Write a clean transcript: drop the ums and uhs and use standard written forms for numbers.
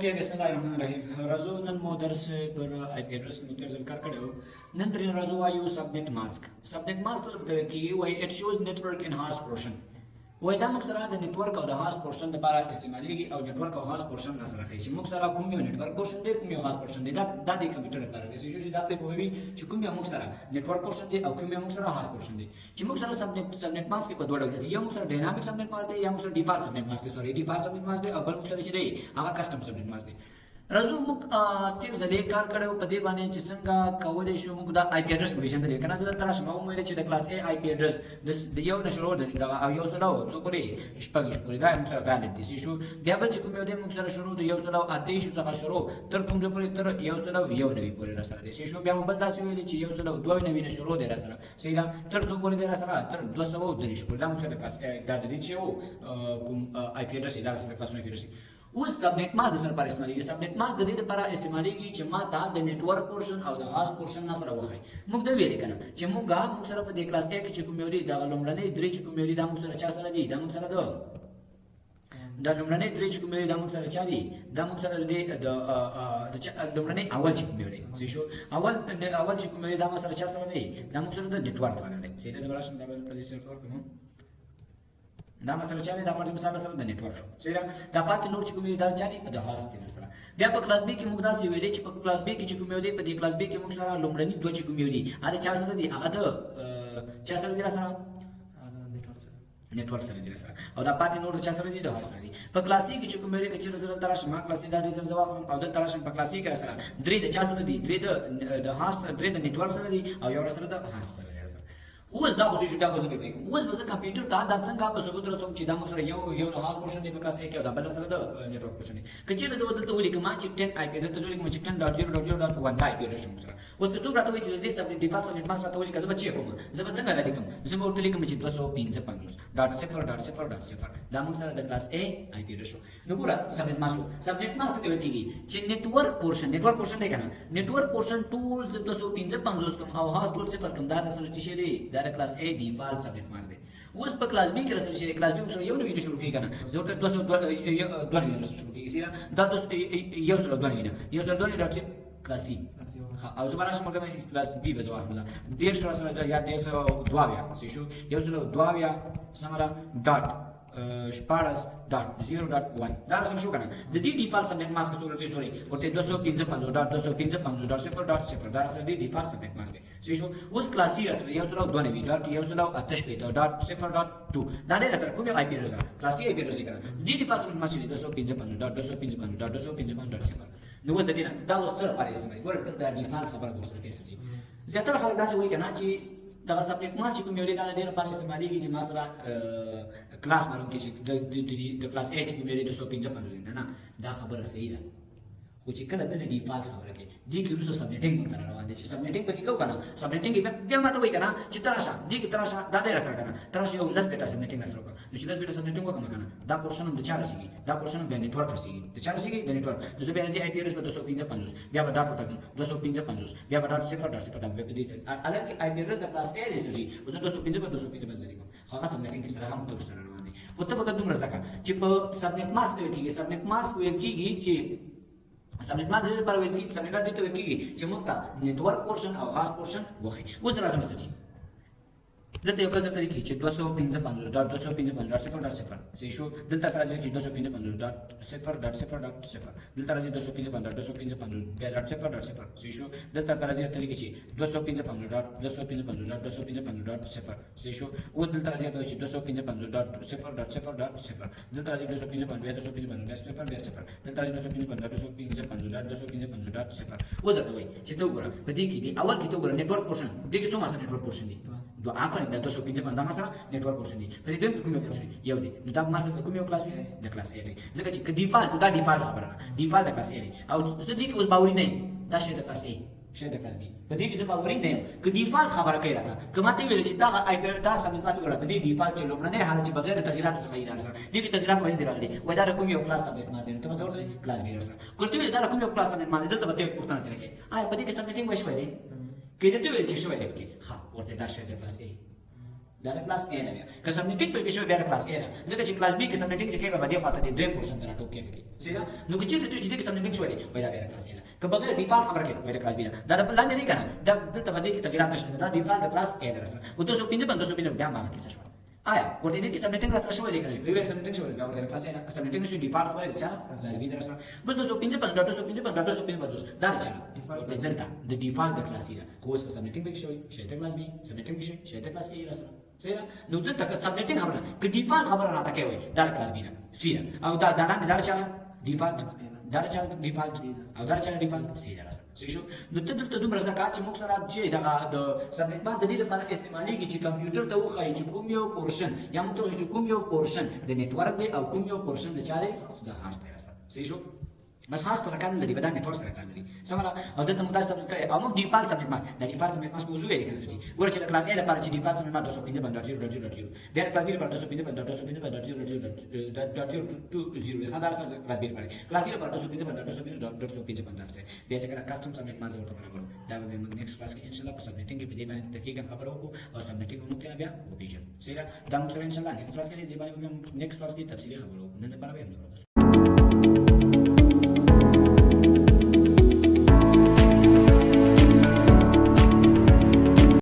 ओके बिस्मिल्लाहिर्रहमानिर्रहीम राजू नन मो दर्स पर आईपी एड्रेस मुतरजल कर कड़ो नंतर राजू आयु सबनेट मास्क तरफ की वही it shows network in hast portion वही दा मक्सरा द नेटवर्क और the hast portion the para इस्तेमाल की और नेटवर्क और हास्ट पोर्शन नस रखे छी मक्सरा कुमियो नेटवर्क पोर्शन दे कुमियो हास्ट पोर्शन दे दा दे कंप्यूटर पर इस इशू से दा पे कोई भी छी कुमियो मक्सरा नेटवर्क पोर्शन दे और कुमियो मक्सरा हास्ट पोर्शन दे छी मक्सरा सबनेट मास्क के पदवड़ ये मक्सरा डायनामिक सबनेट मास्क दे या मक्सरा डिफॉल्ट सबनेट मास्क दे सॉरी डिफॉल्ट सबनेट मास्क दे और बल मक्सरा छी दे आगा कस्टम सबनेट मास्क दे रजू मुक तीर जले कार कड़े पदे बाने चिसंगा कवले शो मुक दा IP address mission they kana zada tarash ma umere che da class a ip address this the yo na shoro da yo sala so kore ishpagi shpuri da musara valid this issue biabal che kumyo de musara shoro da yo sala ate issue sa shoro tar tum de pore tar yo sala yo nabi pore rasala this issue biam bal da se wele che yo sala do nabi na shoro de rasala sila tar so pore de rasala tar do so de shpuri da musara class da de che o ip address da rasala class na address उस subnet mask दसर पर इस्तेमाल की subnet mask दे पर इस्तेमाल की जमा ता द नेटवर्क पोर्शन और द हास्ट पोर्शन नसर वो है मुक दे वेले कना जमु गा मुक सर पे क्लास 1 चिकु मेरी दा लमड़ने द्रि चिकु मेरी दा मुक सर 4 सर दी दा मुक सर दो दा लमड़ने द्रि चिकु मेरी दा मुक सर 4 दी दा मुक सर दे द लमड़ने अवल चिकु मेरी सेशो अवल चिकु मेरी दा मुक सर 4 सर दी दा मुक सर द नेटवर्क वाला है सीधे जबरदस्त दा पोजीशन पर कम da masala chani da farz misala sala da network sera da pat nur chiku mi da chani da host ke sala dia pa class b ki mugda si wele chiku class b ki chiku mi ode pa di class b ki mug sara lomrani do chiku mi ode ade cha sala di aga da cha sala di sala network sala di sala aw da pat nur cha sala di da host di pa class c ki chiku mi ode ke chira sala tarash ma class da result jawab aw da tarash pa class c ke sala dri da cha sala di dri da host dri da network sala di aw yor sala da host sala Who is that position that was a big who is a computer that sanga pa sugudra som chida mosra yo no house portion de class ek da bala sala da network portion ke chira zo da uli kama chip 10 ip da zo uli kama chip 10.0.0.1 ip da shum sara us ke tu rata which is this subnet default subnet master ta uli ka zaba che kuma zaba sanga da dikam zaba urtuli kama chip 255 .0.0.0 da mosra da class a ip da shum nugura subnet master ke ki che network portion de kana network portion tools 255 kam au house tool se par kam da sala chi she de class A default subnet mask दे उस पर class B के रसर से class B में यो वीडियो शुरू की करना जो के 200 वीडियो शुरू की इसी दा तो यो सलो दोनी डॉट क्लास सी हां अब जब राश मग में क्लास बी बजवा हमला देश रसर या देश द्वाव्या सिशु यो सलो द्वाव्या समरा dot sparas dot 0.1 dar sun shukana the default subnet mask surati sorry ote 255.255.0.0 dar sun default subnet mask so isho us class c rasra yusra done vi dot yusra atash pe dot 0.2 dane rasra kumyo ip rasra class c ip rasra kana the default subnet mask 255.255.255.0 no was the dina that was sir paris mai gor the default khabar ko sir kaise ji zyada khalak da se wai kana ji da subnet mask ko mere dana dena paris mali ki masra class मालूम की the class H की मेरे 255 ना दा खबर सही ना कुछ कल द डिफॉल्ट खबर के दी की रुसो सबनेटिंग करना रहा है सबनेटिंग पे क्यों करना सबनेटिंग की मैं मत वही करना चित्राशा दी की तरह दा दे रसा करना तरह से लस बेटा सबनेटिंग रसा का जो लस बेटा सबनेटिंग को कम करना दा पोर्शन ऑफ द चार सीगी दा पोर्शन ऑफ द नेटवर्क सीगी द चार सीगी द नेटवर्क जो बेन दी आईपी एड्रेस 255 बिया बटा प्रोटोकॉल 255 बिया बटा 0.0 वेब दी अलग की आईपी एड्रेस द क्लास ए है जी वो 255 खाना सबनेटिंग की तरह हम तो उस तरह नहीं वो तो बगैर तुम रसा का चिप सबनेट मास्क वेल की चिप सबनेट मास्क पर वेल की सबनेट मास्क वेल की चिमुक्ता नेटवर्क पोर्शन और हास्ट पोर्शन वो है वो जरा समझ जी दते यो कदर तरीके चे 255.255.0.0 से शो दलता तराजी की 255.0.0.0 दलता तराजी 255.255.0.0 से शो दलता तराजी तरीके चे 255.255.0.0 से शो वो दलता तराजी तो 255.0.0 दलता तराजी 255.255.0 दलता तराजी 255.255.0 वो दलता वही चितो गुरा बदी की अवल की तो गुरा नेटवर्क पोर्शन देखिए सो मासा network portion the do afar da 255 da masa network portion di pare dem kumyo portion yawde do da masa kumyo class da class a zaka ci default da default habara default da class a au zadi ki us bauri nahi da she da class a she da class b badi ki zaba bauri nahi ki default habara kai rata kamate wele ci da ip da samit ma wala da default chilo mane hal ci bagher taghirat su khayra sa di ki taghirat wali dira de wa da kumyo class sabit ma de to masa class b sa kurti wele da kumyo class sabit ma de da bate kurtana de ay badi ki submitting wa shwele के देते हुए चिशो है कि हाँ और देता shade plus ए دا د کلاس A نه بیا که سبنیټینګ پکې شوی بیا د کلاس A ده ځکه چې کلاس B کې سبنیټینګ چې کوي به دې خواته د دویم پورشن ته راټوپ کېږي صحیح ده نو که چېرته دوی چې دې کې سبنیټینګ شوی دی وایي دا بیا د کلاس A ده که بغیر ډیفالټ خبره کوي وایي د کلاس B ده دا د لاندې دی که نه دا دلته به دې کې تغیرات نشته دا ډیفالټ د کلاس A ده رسنه و 205 باندې 205 بیا معنا کیسه شو آیا ورته دې کې سبنیټینګ راسره شوی دی کنه وی سبنیټینګ شوی دی ورته کلاس A نه سبنیټینګ شوی ډیفالټ خبره ده چې کلاس B ده رسنه بل 205 باندې 205 باندې 205 باندې دا چې ډیفالټ دلته د ډیفالټ د کلاس A ده خو اوس سبنیټینګ پکې شوی شي د کلاس B سبنیټینګ شوی شي د کلاس A رسنه صحیح نو دلته که سبنیټینګ خبره که ډیفالټ خبره راته کوي دا کلاس B ده صحیح او دا دا چې ډیفالټ دا چې ډیفالټ او دا چې ډیفالټ صحیح ده صحیح شو نو ته دلته دومره ځکه چې موږ سره چې دغه د سبنیټ باندې د دې لپاره استعمالېږي چې کمپیوټر ته وښایي چې کوم یو پورشن یا موږ ته چې کوم یو پورشن د نیټورک دی او کوم یو پورشن د چا دی د هاست دی صحیح شو بس هاست سره کار لري دا نیټورک سره کار لري سمره او دلته موږ تاسو ته کړی او موږ ډیفالټ سبنیټ ماس د ډیفالټ سبنیټ ماس موضوع یې لیکل شي ګوره چې د کلاس A لپاره چې ډیفالټ سبنیټ ماس 205 باندې 0.0.0 بیا د کلاس B لپاره 205 باندې 205 باندې 0.0.0 دا سره کلاس B لپاره کلاس C لپاره 205 باندې 205 باندې بیا چې کله کسٹم سبنیټ ماس ورته ورکړو دا به موږ نیکسټ کلاس کې ان شاء الله په سبنیټینګ کې په دې باندې دقیقاً خبرو وکړو او سبنیټینګ موږ ته بیا وپیژنو صحیح دا موږ سره ان شاء الله نیکسټ کلاس کې دې باندې نیکسټ کلاس کې تفصیلی خبرو وکړو نن لپاره به موږ